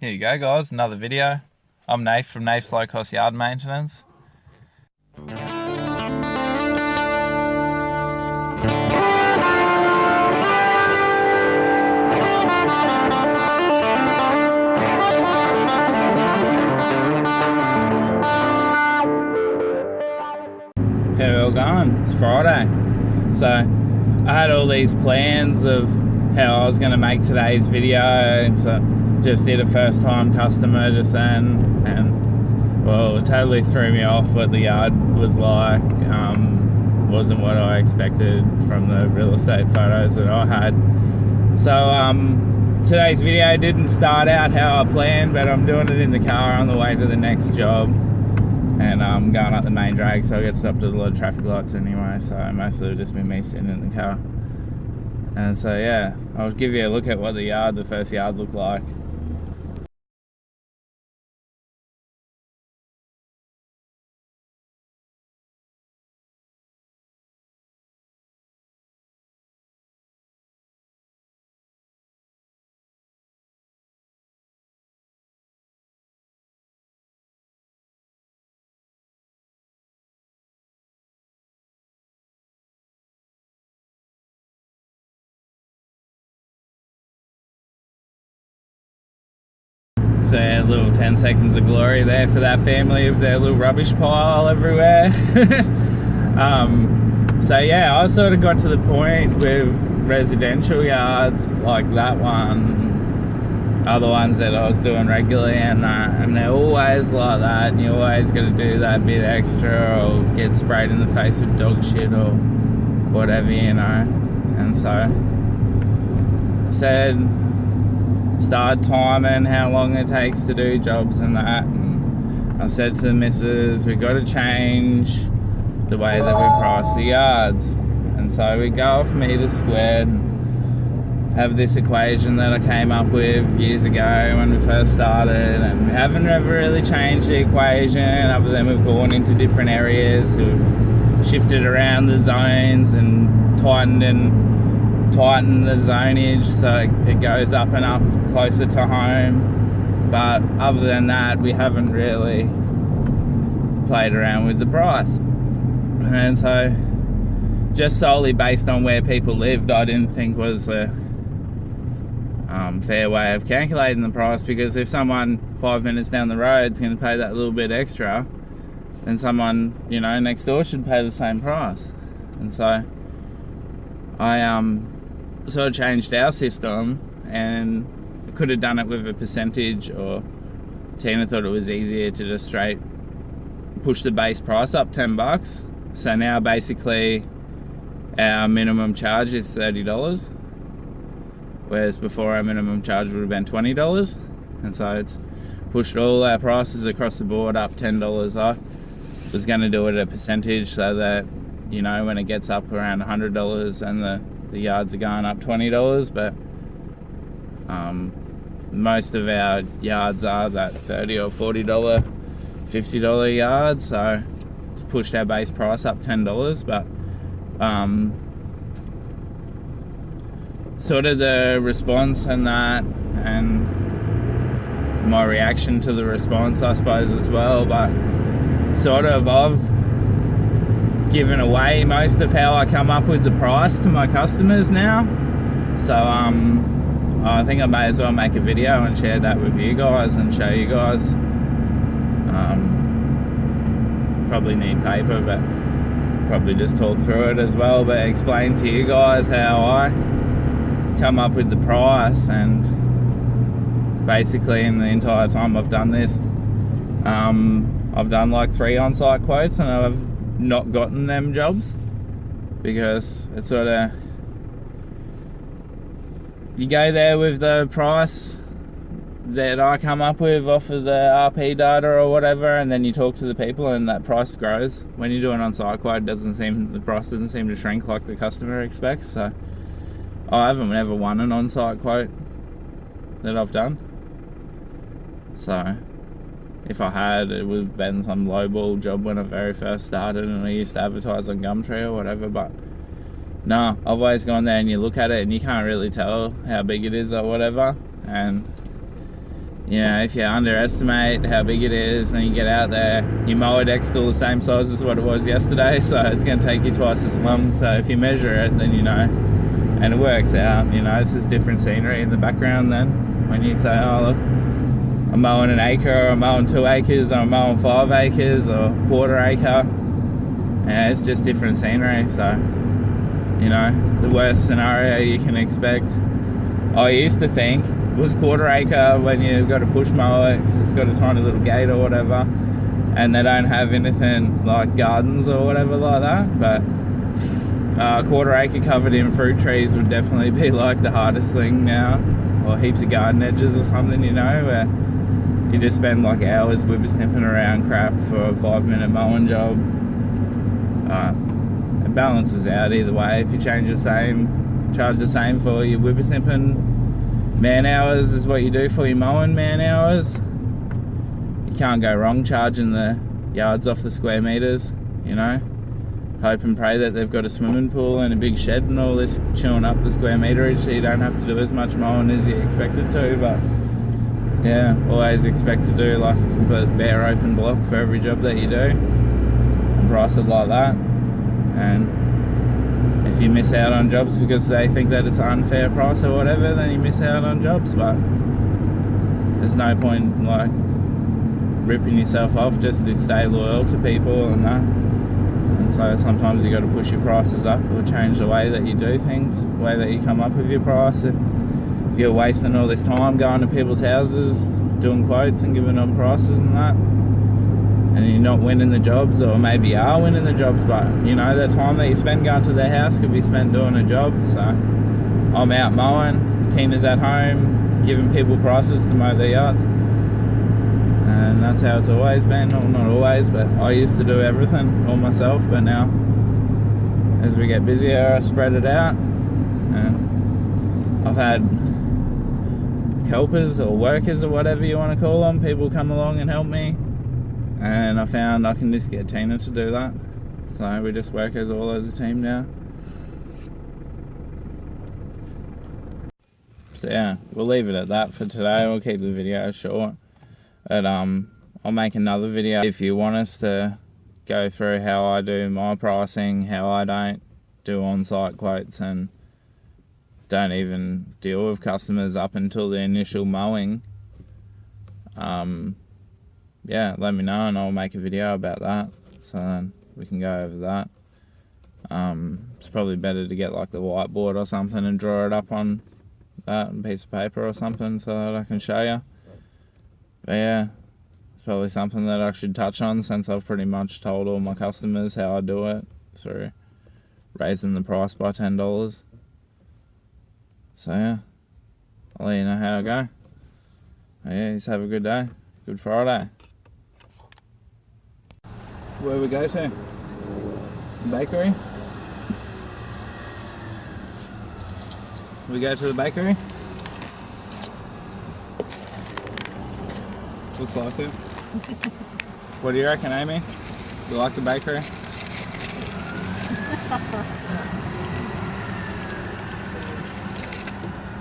Here you go, guys, another video. I'm Nath from Nath's Low Cost Yard Maintenance. How we all going? It's Friday. So I had all these plans of how I was going to make today's video, and so just did a first time customer just then, and well, it totally threw me off what the yard was like. Wasn't what I expected from the real estate photos that I had. So today's video didn't start out how I planned, but I'm doing it in the car on the way to the next job, and I'm going up the main drag, so I get stopped at a lot of traffic lights anyway, so mostly it'll just be me sitting in the car. And so yeah, I'll give you a look at what the first yard looked like. So a little 10 seconds of glory there for that family of their little rubbish pile everywhere. So yeah, I sort of got to the point with residential yards like that one, other ones that I was doing regularly, and they're always like that, and you always got to do that bit extra or get sprayed in the face with dog shit or whatever, you know. And so I said, started timing how long it takes to do jobs and that, and I said to the missus, we've got to change the way that we price the yards. And so we go off meters squared, have this equation that I came up with years ago when we first started, and we haven't ever really changed the equation other than we've gone into different areas, we've shifted around the zones and tighten the zonage so it goes up and up closer to home. But other than that, we haven't really played around with the price. And so just solely based on where people lived, I didn't think was a fair way of calculating the price, because if someone 5 minutes down the road is going to pay that little bit extra, then someone, you know, next door should pay the same price. And so I sort of changed our system, and could have done it with a percentage, or Tina thought it was easier to just straight push the base price up $10. So now basically our minimum charge is $30, whereas before our minimum charge would have been $20. And so it's pushed all our prices across the board up $10. I was going to do it at a percentage so that, you know, when it gets up around $100 and the yards are going up $20, but most of our yards are that $30 or $40, $50 yards, so it's pushed our base price up $10. But sort of the response and that, and my reaction to the response, I suppose, as well, but sort of I've given away most of how I come up with the price to my customers now. So I think I may as well make a video and share that with you guys and show you guys. Probably need paper, but probably just talk through it as well, but explain to you guys how I come up with the price. And basically in the entire time I've done this, I've done like 3 on-site quotes, and I've not gotten them jobs, because it's sort of, you go there with the price that I come up with off of the RP data or whatever, and then you talk to the people and that price grows. When you do an on-site quote, the price doesn't seem to shrink like the customer expects. So I haven't ever won an on-site quote that I've done. So if I had, it would have been some lowball job when I very first started and I used to advertise on Gumtree or whatever. But no, I've always gone there and you look at it and you can't really tell how big it is or whatever, and you know, if you underestimate how big it is and you get out there, your mower deck's still the same size as what it was yesterday, so it's going to take you twice as long. So if you measure it, then you know, and it works out. You know, it's just different scenery in the background then. When you say, oh look, I'm mowing an acre, or I'm mowing 2 acres, or I'm mowing 5 acres, or quarter acre. Yeah, it's just different scenery. So, you know, the worst scenario you can expect, I used to think, was quarter acre when you've got to push mow it because it's got a tiny little gate or whatever, and they don't have anything like gardens or whatever like that. But quarter acre covered in fruit trees would definitely be like the hardest thing now, or heaps of garden edges or something, you know, where you just spend like hours whippersnipping around crap for a 5-minute mowing job. It balances out either way. If you charge the same for your whippersnipping man hours is what you do for your mowing man hours, you can't go wrong charging the yards off the square meters, you know. Hope and pray that they've got a swimming pool and a big shed and all this, chewing up the square meterage so you don't have to do as much mowing as you expected to. But yeah, always expect to do like a complete bare open block for every job that you do and price it like that. And if you miss out on jobs because they think that it's an unfair price or whatever, then you miss out on jobs. But there's no point like ripping yourself off just to stay loyal to people and that. And so sometimes you got to push your prices up or change the way that you do things, the way that you come up with your price. If you're wasting all this time going to people's houses, doing quotes and giving them prices and that, and you're not winning the jobs, or maybe you are winning the jobs, but you know, the time that you spend going to their house could be spent doing a job. So I'm out mowing, Tina's at home giving people prices to mow their yards, and that's how it's always been. Well, not always, but I used to do everything all myself, but now as we get busier I spread it out, and I've had helpers or workers or whatever you want to call them, people come along and help me. And I found I can just get Tina to do that. So we just work all as a team now. So yeah, we'll leave it at that for today. We'll keep the video short. But I'll make another video if you want us to go through how I do my pricing, how I don't do on-site quotes and don't even deal with customers up until the initial mowing. Yeah, let me know and I'll make a video about that, so then we can go over that. It's probably better to get like the whiteboard or something and draw it up on that piece of paper or something so that I can show you. But yeah, it's probably something that I should touch on since I've pretty much told all my customers how I do it through raising the price by $10. So yeah, I'll let you know how I go. Yeah, just have a good day. Good Friday. Where we go to? The bakery? We go to the bakery? Looks like it. What do you reckon, Amy? You like the bakery?